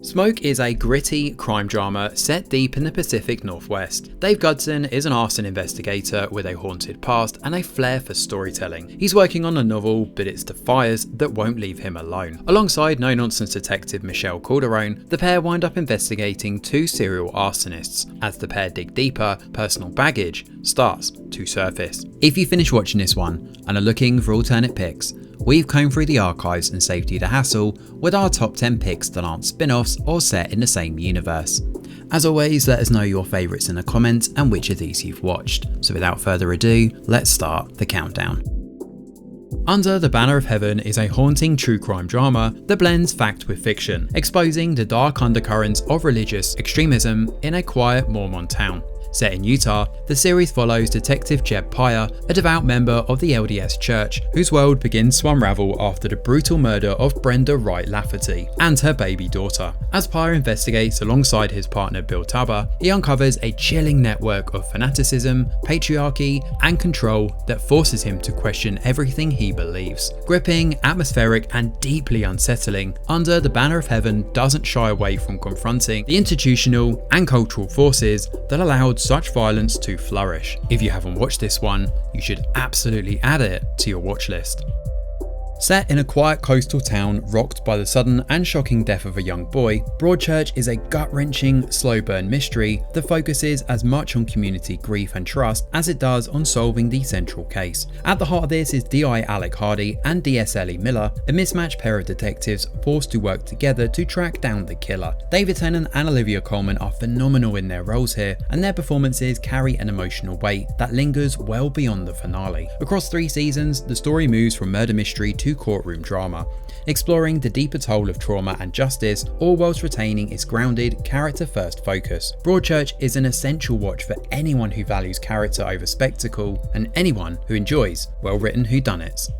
Smoke is a gritty crime drama set deep in the Pacific Northwest. Dave Goodson is an arson investigator with a haunted past and a flair for storytelling. He's working on a novel, but it's the fires that won't leave him alone. Alongside no-nonsense detective Michelle Calderone, the pair wind up investigating two serial arsonists. As the pair dig deeper, personal baggage starts to surface. If you finish watching this one and are looking for alternate picks, we've combed through the archives and saved you the hassle with our top 10 picks that aren't spin-offs or set in the same universe. As always, let us know your favourites in the comments and which of these you've watched. So without further ado, let's start the countdown. Under the Banner of Heaven is a haunting true crime drama that blends fact with fiction, exposing the dark undercurrents of religious extremism in a quiet Mormon town. Set in Utah, the series follows Detective Jeb Pyer, a devout member of the LDS Church, whose world begins to unravel after the brutal murder of Brenda Wright Lafferty and her baby daughter. As Pyer investigates alongside his partner Bill Tauber, he uncovers a chilling network of fanaticism, patriarchy, and control that forces him to question everything he believes. Gripping, atmospheric, and deeply unsettling, Under the Banner of Heaven doesn't shy away from confronting the institutional and cultural forces that allowed such violence to flourish. If you haven't watched this one, you should absolutely add it to your watch list. Set in a quiet coastal town rocked by the sudden and shocking death of a young boy, Broadchurch is a gut-wrenching, slow-burn mystery that focuses as much on community grief and trust as it does on solving the central case. At the heart of this is D.I. Alec Hardy and D.S. Ellie Miller, a mismatched pair of detectives forced to work together to track down the killer. David Tennant and Olivia Colman are phenomenal in their roles here, and their performances carry an emotional weight that lingers well beyond the finale. Across 3 seasons, the story moves from murder mystery to courtroom drama, exploring the deeper toll of trauma and justice, all whilst retaining its grounded, character-first focus. Broadchurch is an essential watch for anyone who values character over spectacle and anyone who enjoys well-written whodunits.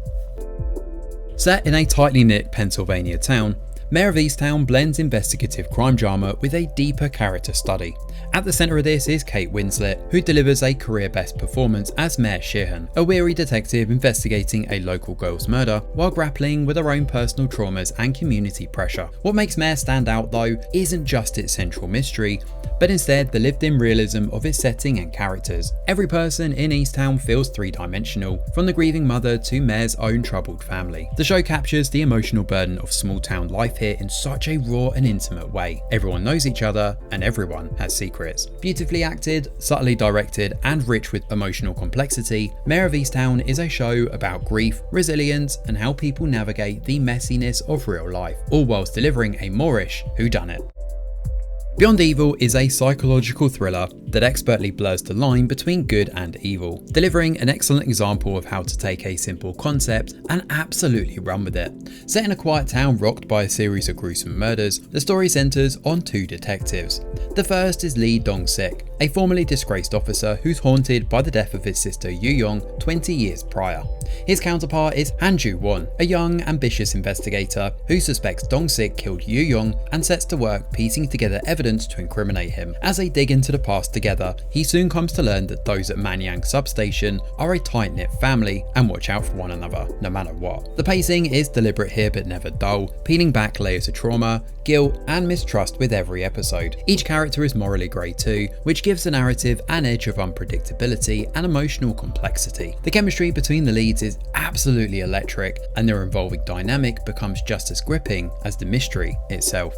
Set in a tightly knit Pennsylvania town, Mare of Easttown blends investigative crime drama with a deeper character study. At the centre of this is Kate Winslet, who delivers a career-best performance as Mayor Sheehan, a weary detective investigating a local girl's murder while grappling with her own personal traumas and community pressure. What makes Mayor stand out though isn't just its central mystery, but instead the lived-in realism of its setting and characters. Every person in Easttown feels three-dimensional, from the grieving mother to Mayor's own troubled family. The show captures the emotional burden of small-town life here in such a raw and intimate way. Everyone knows each other and everyone has secrets. Beautifully acted, subtly directed, and rich with emotional complexity, Mare of Easttown is a show about grief, resilience, and how people navigate the messiness of real life, all whilst delivering a Moorish whodunit. Beyond Evil is a psychological thriller that expertly blurs the line between good and evil, delivering an excellent example of how to take a simple concept and absolutely run with it. Set in a quiet town rocked by a series of gruesome murders, the story centres on 2 detectives. The first is Lee Dong-sik, a formerly disgraced officer who's haunted by the death of his sister Yu-yong 20 years prior. His counterpart is Han Ju-won, a young, ambitious investigator who suspects Dong-sik killed Yu-yong and sets to work piecing together evidence to incriminate him. As they dig into the past together, he soon comes to learn that those at Manyang substation are a tight-knit family and watch out for one another, no matter what. The pacing is deliberate here but never dull, peeling back layers of trauma, guilt, and mistrust with every episode. Each character is morally grey too, which gives the narrative an edge of unpredictability and emotional complexity. The chemistry between the leads is absolutely electric, and their evolving dynamic becomes just as gripping as the mystery itself.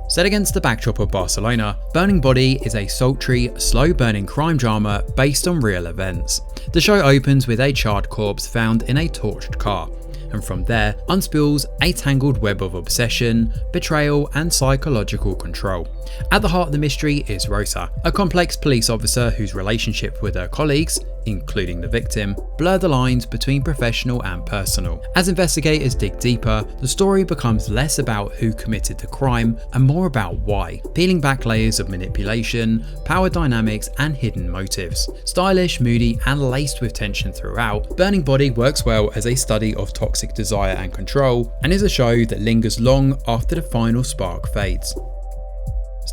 Set against the backdrop of Barcelona, Burning Body is a sultry, slow-burning crime drama based on real events. The show opens with a charred corpse found in a torched car, and from there unspools a tangled web of obsession, betrayal, and psychological control. At the heart of the mystery is Rosa, a complex police officer whose relationship with her colleagues, including the victim, blur the lines between professional and personal. As investigators dig deeper, the story becomes less about who committed the crime and more about why, peeling back layers of manipulation, power dynamics, and hidden motives. Stylish, moody, and laced with tension throughout, Burning Body works well as a study of toxic desire and control, and is a show that lingers long after the final spark fades.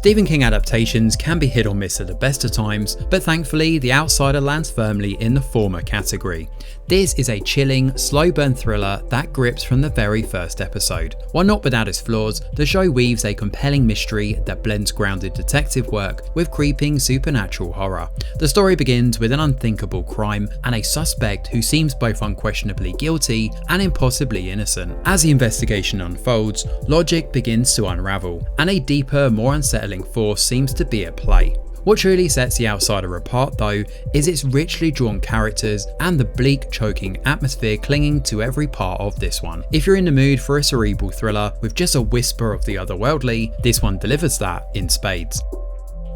Stephen King adaptations can be hit or miss at the best of times, but thankfully The Outsider lands firmly in the former category. This is a chilling, slow burn thriller that grips from the very first episode. While not without its flaws, the show weaves a compelling mystery that blends grounded detective work with creeping supernatural horror. The story begins with an unthinkable crime and a suspect who seems both unquestionably guilty and impossibly innocent. As the investigation unfolds, logic begins to unravel, and a deeper, more unsettling force seems to be at play. What truly sets The Outsider apart though is its richly drawn characters and the bleak, choking atmosphere clinging to every part of this one. If you're in the mood for a cerebral thriller with just a whisper of the otherworldly, this one delivers that in spades.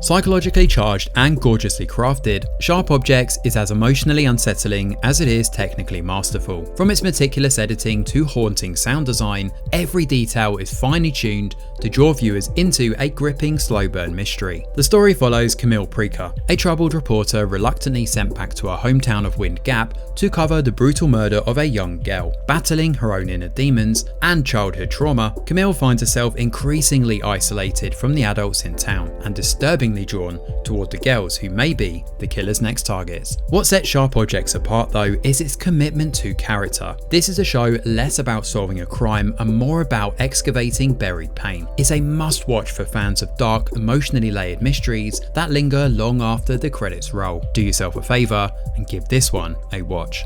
Psychologically charged and gorgeously crafted, Sharp Objects is as emotionally unsettling as it is technically masterful. From its meticulous editing to haunting sound design, every detail is finely tuned to draw viewers into a gripping slow burn mystery. The story follows Camille Preaker, a troubled reporter reluctantly sent back to her hometown of Wind Gap to cover the brutal murder of a young girl. Battling her own inner demons and childhood trauma, Camille finds herself increasingly isolated from the adults in town and disturbingly drawn toward the girls who may be the killer's next targets. What sets Sharp Objects apart though is its commitment to character. This is a show less about solving a crime and more about excavating buried pain. It's a must watch for fans of dark, emotionally layered mysteries that linger long after the credits roll. Do yourself a favour and give this one a watch.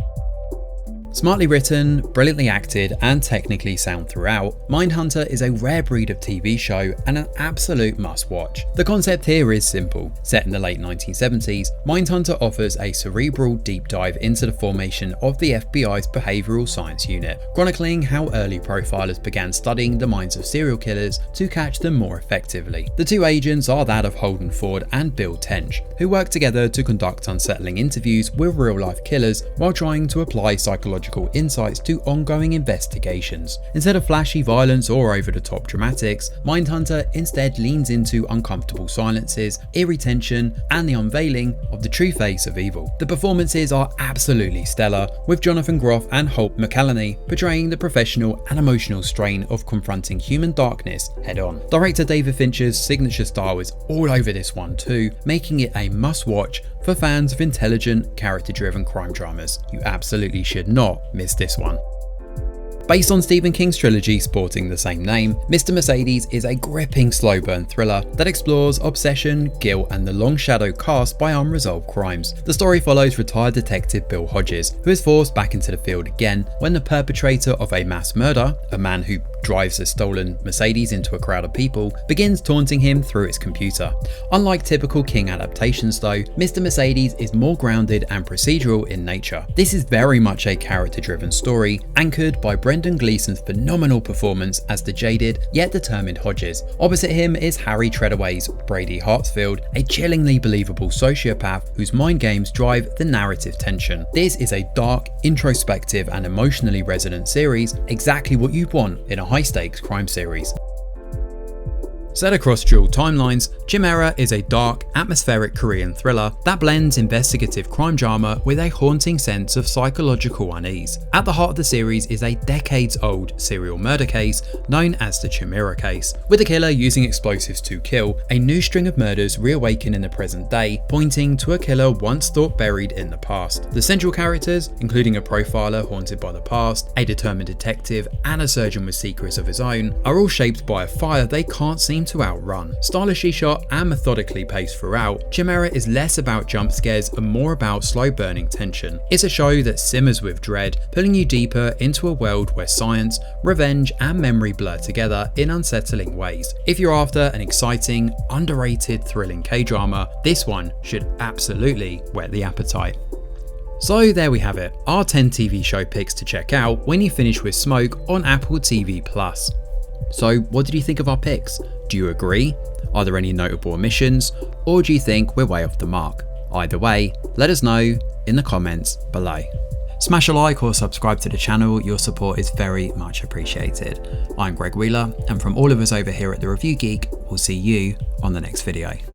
Smartly written, brilliantly acted, and technically sound throughout, Mindhunter is a rare breed of TV show and an absolute must-watch. The concept here is simple. Set in the late 1970s, Mindhunter offers a cerebral deep dive into the formation of the FBI's behavioural science unit, chronicling how early profilers began studying the minds of serial killers to catch them more effectively. The two agents are that of Holden Ford and Bill Tench, who work together to conduct unsettling interviews with real-life killers while trying to apply psychological insights to ongoing investigations. Instead of flashy violence or over-the-top dramatics, Mindhunter instead leans into uncomfortable silences, eerie tension, and the unveiling of the true face of evil. The performances are absolutely stellar, with Jonathan Groff and Holt McCallany portraying the professional and emotional strain of confronting human darkness head-on. Director David Fincher's signature style is all over this one too, making it a must-watch for fans of intelligent, character-driven crime dramas. You absolutely should not miss this one. Based on Stephen King's trilogy sporting the same name, Mr. Mercedes is a gripping slow burn thriller that explores obsession, guilt, and the long shadow cast by unresolved crimes. The story follows retired detective Bill Hodges, who is forced back into the field again when the perpetrator of a mass murder, a man who drives a stolen Mercedes into a crowd of people, begins taunting him through its computer. Unlike typical King adaptations though, Mr. Mercedes is more grounded and procedural in nature. This is very much a character-driven story, anchored by Brendan Gleeson's phenomenal performance as the jaded yet determined Hodges. Opposite him is Harry Treadaway's Brady Hartsfield, a chillingly believable sociopath whose mind games drive the narrative tension. This is a dark, introspective, and emotionally resonant series, exactly what you'd want in a high-stakes crime series. Set across dual timelines, Chimera is a dark, atmospheric Korean thriller that blends investigative crime drama with a haunting sense of psychological unease. At the heart of the series is a decades-old serial murder case known as the Chimera case. With the killer using explosives to kill, a new string of murders reawaken in the present day, pointing to a killer once thought buried in the past. The central characters, including a profiler haunted by the past, a determined detective, and a surgeon with secrets of his own, are all shaped by a fire they can't seem to outrun. Stylishly shot and methodically paced throughout, Chimera is less about jump scares and more about slow burning tension. It's a show that simmers with dread, pulling you deeper into a world where science, revenge, and memory blur together in unsettling ways. If you're after an exciting, underrated, thrilling K-drama, this one should absolutely whet the appetite. So there we have it, our 10 TV show picks to check out when you finish with Smoke on Apple TV+. So what did you think of our picks? Do you agree? Are there any notable omissions? Or do you think we're way off the mark? Either way, let us know in the comments below. Smash a like or subscribe to the channel, your support is very much appreciated. I'm Greg Wheeler, and from all of us over here at The Review Geek, we'll see you on the next video.